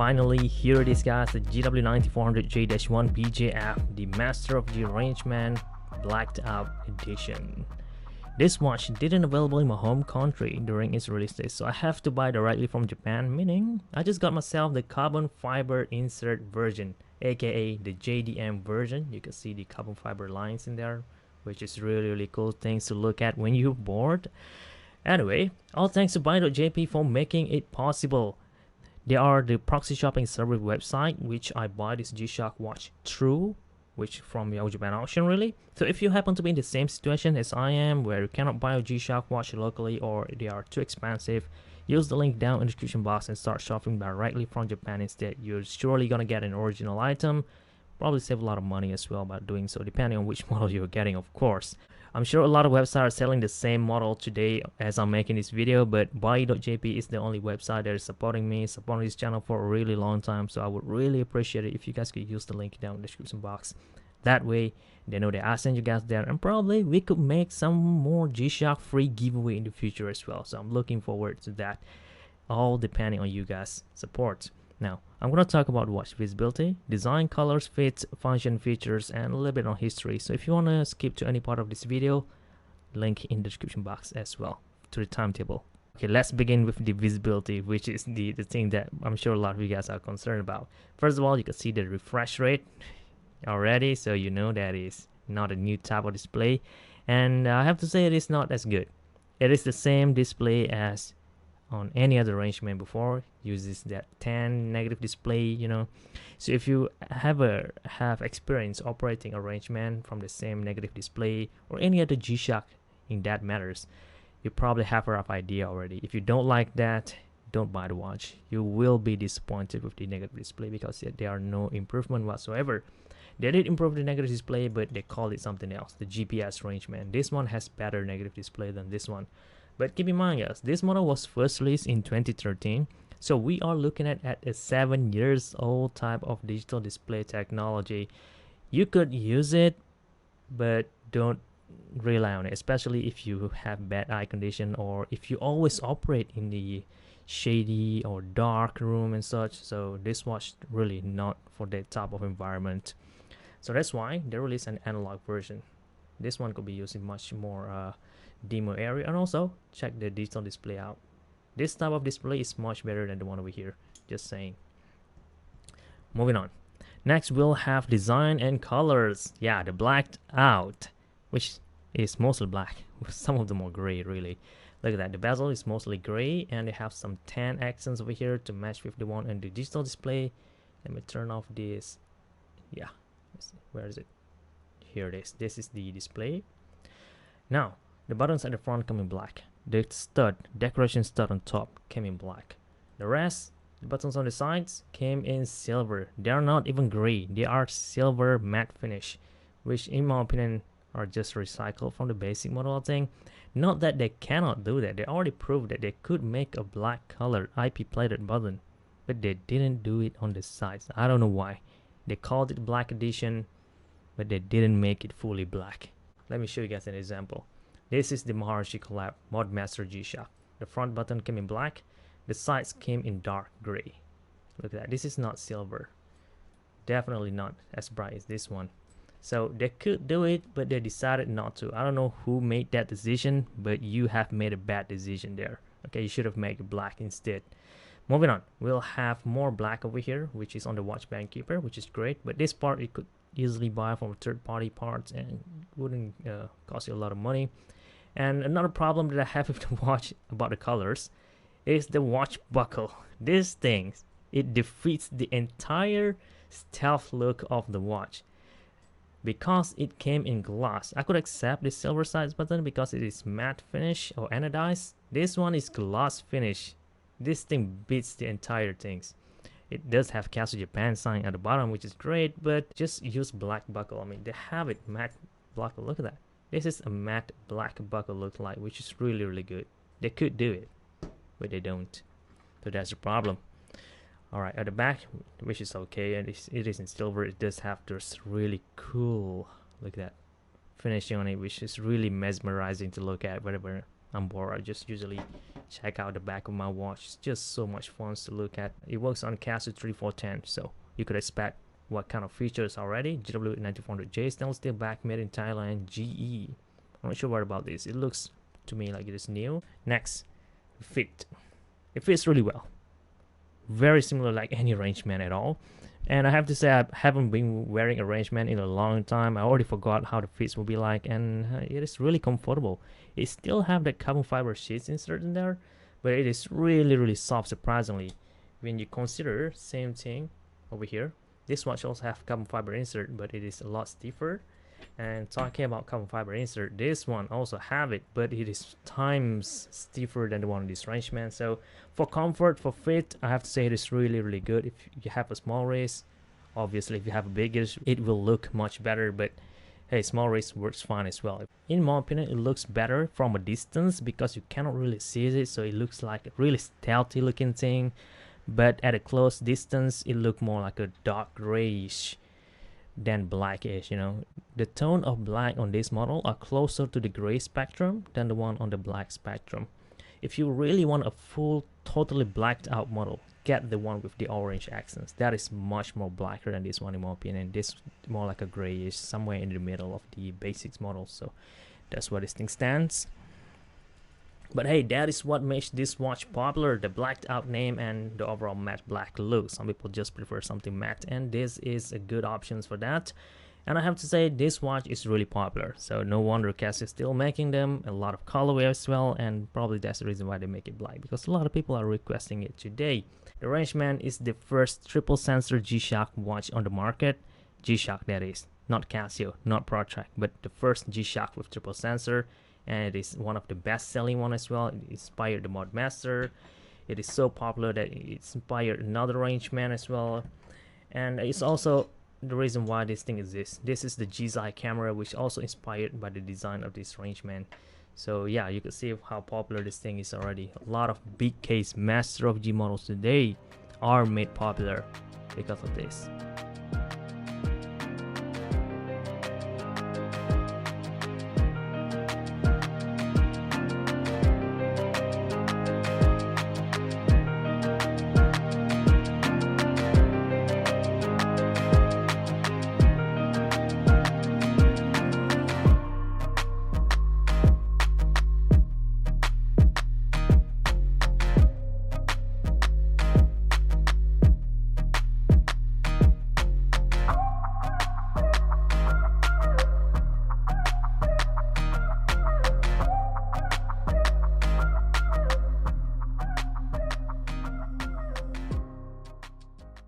Finally, here it is guys, the GW-9400J-1B JF, the Master of the Rangeman Blacked Out Edition. This watch didn't available in my home country during its release date, so I have to buy directly from Japan, meaning I just got myself the carbon fiber insert version, aka the JDM version. You can see the carbon fiber lines in there, which is really cool things to look at when you're bored. Anyway, all thanks to Buy.jp for making it possible. They are the proxy shopping service website which I buy this G-Shock watch through, which from Yahoo Japan auction really. So if you happen to be in the same situation as I am, where you cannot buy a G-Shock watch locally or they are too expensive, use the link down in the description box and start shopping directly from Japan instead. You're surely gonna get an original item, probably save a lot of money as well by doing so, depending on which model you're getting, of course. I'm sure a lot of websites are selling the same model today as I'm making this video, but Buy.jp is the only website that is supporting me, supporting this channel for a really long time. So I would really appreciate it if you guys could use the link down in the description box. That way they know that I send you guys there, and probably we could make some more G-Shock free giveaway in the future as well. So I'm looking forward to that, all depending on you guys' support. Now, I'm going to talk about watch visibility, design, colors, fits, function, features, and a little bit on history. So if you want to skip to any part of this video, link in the description box as well to the timetable. Okay, let's begin with the visibility, which is the thing that I'm sure a lot of you guys are concerned about. First of all, you can see the refresh rate already, so you know that is not a new type of display. And I have to say it is not as good. It is the same display as on any other Rangeman before, uses that 10 negative display, you know. So if you have experience operating a Rangeman from the same negative display or any other G-Shock in that matters, you probably have a rough idea already. If you don't like that, don't buy the watch. You will be disappointed with the negative display because there are no improvement whatsoever. They did improve the negative display, but they called it something else, the GPS Rangeman. This one has better negative display than this one. But keep in mind guys, this model was first released in 2013, so we are looking at a 7 years old type of digital display technology. You could use it, but don't rely on it, especially if you have bad eye condition or if you always operate in the shady or dark room and such. So this watch really not for that type of environment. So that's why they released an analog version. This one could be used in much more dimmer area, and also check the digital display out. This type of display is much better than the one over here, just saying. Moving on, next we'll have design and colors. Yeah, the blacked out, which is mostly black with some of them are gray. Really, look at that, the bezel is mostly gray and they have some tan accents over here to match with the one in the digital display. Let me turn off this. Yeah, where is it? Here it is. This is the display. Now the buttons at the front come in black. The stud, decoration stud on top, came in black. The rest, the buttons on the sides, came in silver. They are not even gray. They are silver matte finish, which in my opinion are just recycled from the basic model thing. Not that they cannot do that. They already proved that they could make a black colored IP plated button, but they didn't do it on the sides. I don't know why. They called it black edition, but they didn't make it fully black. Let me show you guys an example. This is the Maharishi Collab Modmaster G-Shock. The front button came in black. The sides came in dark gray. Look at that. This is not silver. Definitely not as bright as this one. So they could do it, but they decided not to. I don't know who made that decision, but you have made a bad decision there. Okay, you should have made it black instead. Moving on, we'll have more black over here, which is on the watch band keeper, which is great. But this part you could easily buy from third-party parts and wouldn't cost you a lot of money. And another problem that I have with the watch about the colors is the watch buckle. This thing, it defeats the entire stealth look of the watch because it came in glass. I could accept the silver sides button because it is matte finish or anodized. This one is gloss finish. This thing beats the entire things. It does have Castle Japan sign at the bottom, which is great, but just use black buckle. I mean, they have it matte buckle. Look at that. This is a matte black buckle look like, which is really good. They could do it, but they don't. So that's the problem. Alright, at the back, which is okay, and it is in silver, it does have this really cool, look at that, finishing on it, which is really mesmerizing to look at. Whenever I'm bored, I just usually Check out the back of my watch. It's just so much fun to look at. It works on GW-3400, so you could expect what kind of features already. GW-9400J stainless steel back made in Thailand, GE. I'm not sure what about this. It looks to me like it is new. Next, fit. It fits really well. Very similar like any Rangeman at all. And I have to say, I haven't been wearing a Rangeman in a long time. I already forgot how the fits will be like, and it is really comfortable. It still have the carbon fiber sheets inserted in there, but it is really soft, surprisingly. When you consider same thing over here, this watch also have carbon fiber insert, but it is a lot stiffer. And talking about carbon fiber insert, this one also have it, but it is times stiffer than the one in this Rangeman. So for comfort, for fit, I have to say it is really good. If you have a small wrist, obviously if you have a big wrist, it will look much better, but hey, small wrist works fine as well. In my opinion, it looks better from a distance because you cannot really see it, so it looks like a really stealthy looking thing, but at a close distance it looks more like a dark grayish than blackish. You know, the tone of black on this model are closer to the gray spectrum than the one on the black spectrum. If you really want a full totally blacked out model, get the one with the orange accents. That is much more blacker than this one in my opinion. This more like a grayish, somewhere in the middle of the basics model. So that's where this thing stands. But hey, that is what makes this watch popular, the blacked out name and the overall matte black look. Some people just prefer something matte, and this is a good option for that. And I have to say, this watch is really popular, so no wonder Casio is still making them. A lot of colorway as well, and probably that's the reason why they make it black, because a lot of people are requesting it today. The Rangeman is the first triple sensor G-Shock watch on the market. G-Shock, that is, not Casio, not ProTrack, but the first G-Shock with triple sensor. And it is one of the best selling one as well. It inspired the Modmaster. It is so popular that it inspired another Rangeman as well. And it's also the reason why this thing exists. This is the GZI camera, which also inspired by the design of this Rangeman. So yeah, you can see how popular this thing is already. A lot of big case Master of G models today are made popular because of this.